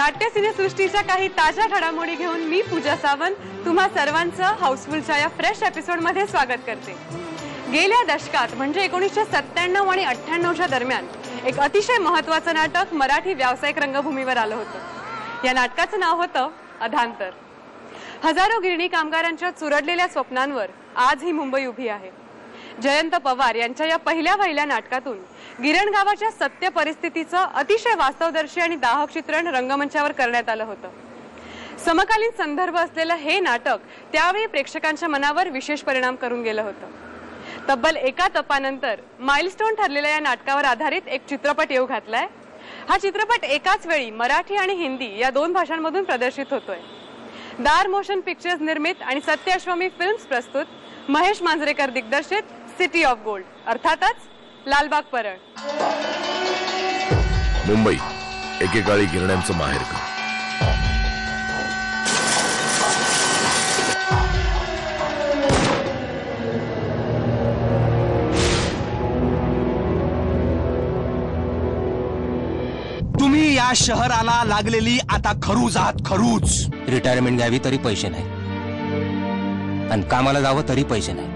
नाट्य सिनेसृष्टीच्या काही ताज्या घडामोडी घेऊन मी पूजा सावंत तुम्हा सर्वांचं हाऊसफुलच्या या फ्रेश एपिसोडमध्ये स्वागत करते। गेल्या दशकात म्हणजे 1997 आणि 98च्या दरम्यान एक अतिशय महत्त्वाचं नाटक मराठी व्यावसायिक रंगभूमीवर आलं होतं। या नाटकाचं नाव होतं अधांतर। हजारो गिरणी कामगारांच्या चुरडलेल्या स्वप्नांवर आज ही मुंबई उभी आहे। जयंत पवार यांच्या या पहिल्या नाटकातून गिरण गावाच्या सत्य परिस्थितीचं अतिशय वास्तवदर्शी आणि दाहक चित्रण रंगमंचावर करण्यात आलं होतं। समकालीन संदर्भ असलेलं हे नाटक त्यावेळी प्रेक्षकांच्या मनावर विशेष परिणाम करून गेलं होतं। तब्बल एका तपानंतर माइलस्टोन ठरलेल्या या नाटकावर आधारित एक चित्रपट येऊ घातलाय। हा चित्रपट एकाच वेळी मराठी आणि हिंदी या दोन भाषांमधून प्रदर्शित होतोय। दार मोशन पिक्चर्स निर्मित आणि सत्य अश्वमी फिल्म्स प्रस्तुत महेश मांजरेकर दिग्दर्शित सिटी ऑफ गोल्ड अर्थातच लालबाग परळ। मुंबई एकेकाळी गिरण्यांचं माहेरघर। तुम्ही या शहराला लागलेली आता खरूज आहात खरूज। रिटायरमेंट घ्यावी तरी पैसे नाही आणि कामाला जावं तरी पैसे नाही।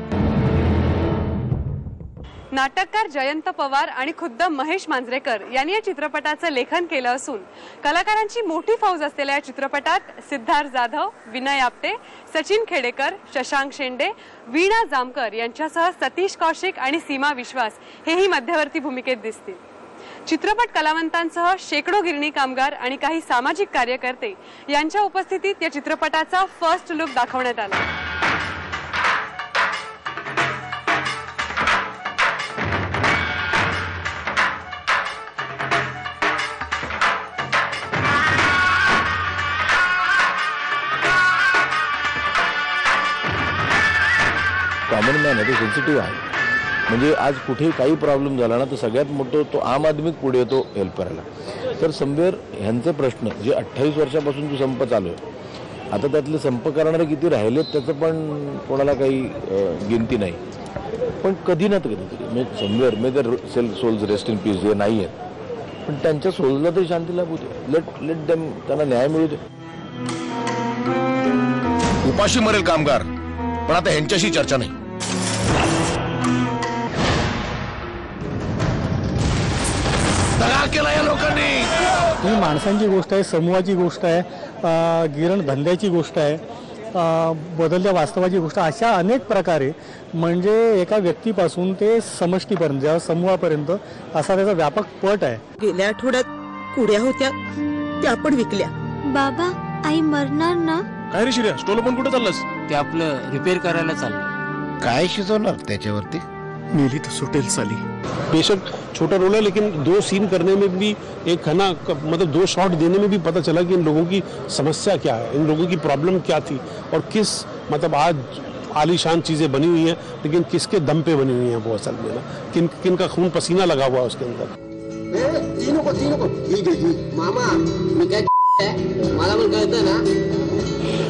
नाटककार जयंत पवार आणि खुद्द महेश मांजरेकर यांनी या चित्रपटाचं लेखन केलं असून कलाकारांची मोठी फौज असलेल्या या चित्रपटात सिद्धार्थ जाधव, विनय आपटे, सचिन खेडेकर, शशांक शेंडे, वीणा जामकर यांच्यासह सतीश कौशिक आणि सीमा विश्वास हेही मध्यवर्ती भूमिकेत दिसतील। चित्रपट कलावंतांसह शेकडो गिरणी कामगार आणि काही सामाजिक कार्यकर्ते यांच्या उपस्थितीत या चित्रपटाचा फर्स्ट लुक दाखवण्यात आला। कॉमन मॅन आहे, तो सेन्सिटिव्ह आहे। म्हणजे आज कुठे काही प्रॉब्लेम झाला ना तर सगळ्यात मोठं तो आम आदमीच पुढे येतो हेल्प करायला। तर समवेर ह्यांचे प्रश्न जे 28 वर्षापासून जो संप चालू आहे, आता त्यातले संप करणारे किती राहिलेत त्याचं पण कोणाला काही गिनती नाही। पण कधी ना कधीतरी म्हणजे समवेर मे दर सोल्स रेस्ट इन पीस जे नाही आहेत पण त्यांच्या सोलला तरी शांती लाभू दे। लेट देम, त्यांना न्याय मिळू दे। उपाशी मरेल कामगार पण आता ह्यांच्याशी चर्चा नाही। केला या लोकांनी। ही माणसांची गोष्ट आहे, समूहाची गोष्ट आहे, गिरण धंद्याची गोष्ट आहे, बदलत्या वास्तवाची गोष्ट, अशा अनेक प्रकारे म्हणजे एका व्यक्तीपासून ते समष्टीपर्यंत ज्या समूहापर्यंत असा त्याचा व्यापक पट आहे। गेल्या आठवड्यात कुड्या होत्या त्या पण विकल्या। बाबा आई मरणार ना? काय रे शिर्या, स्टोल पण कुठे चाललंस? ते आपलं रिपेअर करायला चाललं। काय शिजवणार त्याच्यावरती? मिली तो सुटेल साली। बेशक छोटा रोल है लेकिन 2 सीन करने में भी एक है ना, मतलब 2 शॉट देने में भी पता चला कि इन लोगों की समस्या क्या है, इन लोगों की प्रॉब्लम क्या थी और किस मतलब आज आलीशान चीजें बनी हुई हैं लेकिन किसके दम पे बनी हुई हैं वो असल में ना, किन का खून पसीना लगा हुआ है उसके अंदर। मामा मी काय मला पण कळतं ना,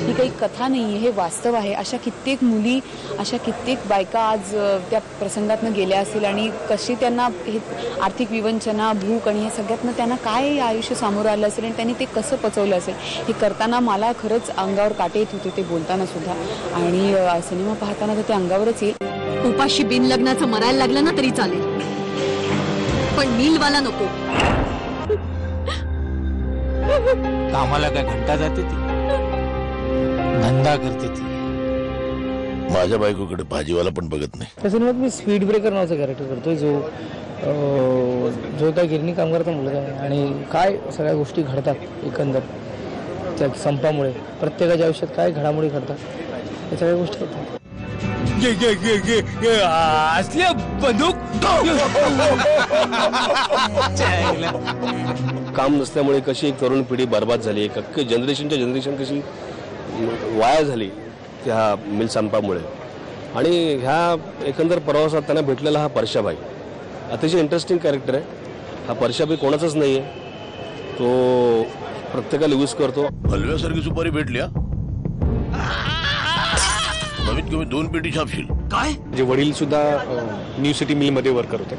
ही काही कथा नाहीये, हे वास्तव आहे। अशा कित्येक मुली, अशा कित्येक बायका आज त्या प्रसंगातनं गेल्या असतील आणि कशी त्यांना हे आर्थिक विवंचना, भूक आणि हे सगळ्यातनं त्यांना काय आयुष्य सामोरं आलं असेल आणि त्यांनी ते कसं पचवलं असेल हे करताना मला खरंच अंगावर काटे येत होते ते बोलताना सुद्धा। आणि सिनेमा पाहताना तर ते अंगावरच येईल। उपाशी बिन लग्नाचं मरायला लागलं ना तरी चालेल पण नीलवाला नको। कामाला काय घंटा जाते ती, धंदा करते ती। माझ्या बायकोकडे भाजीवाला पण बघत नाही। त्या सिनेमात मी स्पीड ब्रेकर नावाचा कॅरेक्टर करतोय जो त्या गिरणी कामगाराचा मुलगा आहे आणि काय सगळ्या गोष्टी घडतात एकंदर त्या संपामुळे प्रत्येकाच्या आयुष्यात काय घडामोडी घडतात या सगळ्या गोष्टी होतात। असली बंदूक काम नसल्यामुळे कशी एक तरुण पिढी बर्बाद झाली, एक अख्खी जनरेशन कशी वाया झाली त्या मिल संपामुळे। आणि ह्या एकंदर प्रवासात त्यांना भेटलेला हा परशाबाई अतिशय इंटरेस्टिंग कॅरेक्टर आहे। हा परशाबाई कोणाचाच नाही आहे, तो प्रत्येकाला यूज करतो। हलव्यासारखी सुपारी भेटली कमीत कमी 2 पेटी छापशील काय? जे वडील सुद्धा न्यू सिटी मिल मध्ये वर्कर होते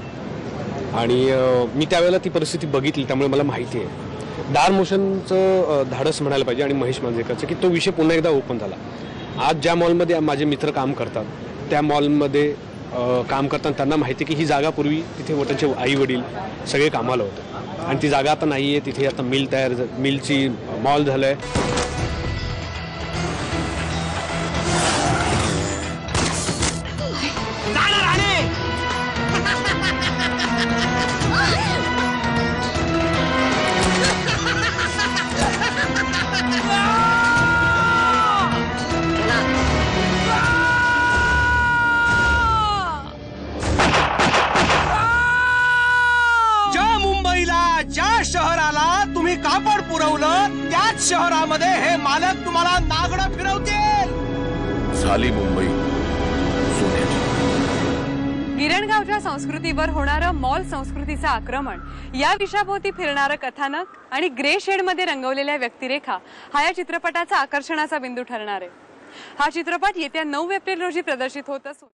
आणि मी त्यावेळेला ती परिस्थिती बघितली त्यामुळे मला माहिती आहे दार मोशनचं धाडस म्हणायला पाहिजे आणि महेश मांजरेकरचं की तो विषय पुन्हा एकदा ओपन झाला. आज ज्या मॉलमध्ये माझे मित्र काम करतात त्या मॉलमध्ये काम करताना त्यांना माहिती की ही जागा पूर्वी तिथे त्यांचे आई वडील सगळे कामाला होते आणि ती जागा आता नाही आहे. तिथे आता मिलची मॉल झालं आहे. ज्या शहराला तुम्ही कापड पुरवलं त्याच शहरामध्ये हे मालक तुम्हाला नागडं फिरवतील. झाली मुंबई सोन्याची. गिरणगावच्या संस्कृतीवर होणारं मॉल संस्कृतीचं आक्रमण, या विषयाभोवती फिरणारं कथानक आणि ग्रे शेडमध्ये रंगवलेल्या व्यक्तिरेखा हा या चित्रपटाचा आकर्षणाचा बिंदू ठरणार आहे. हा चित्रपट येत्या 9 एप्रिल रोजी प्रदर्शित होत असून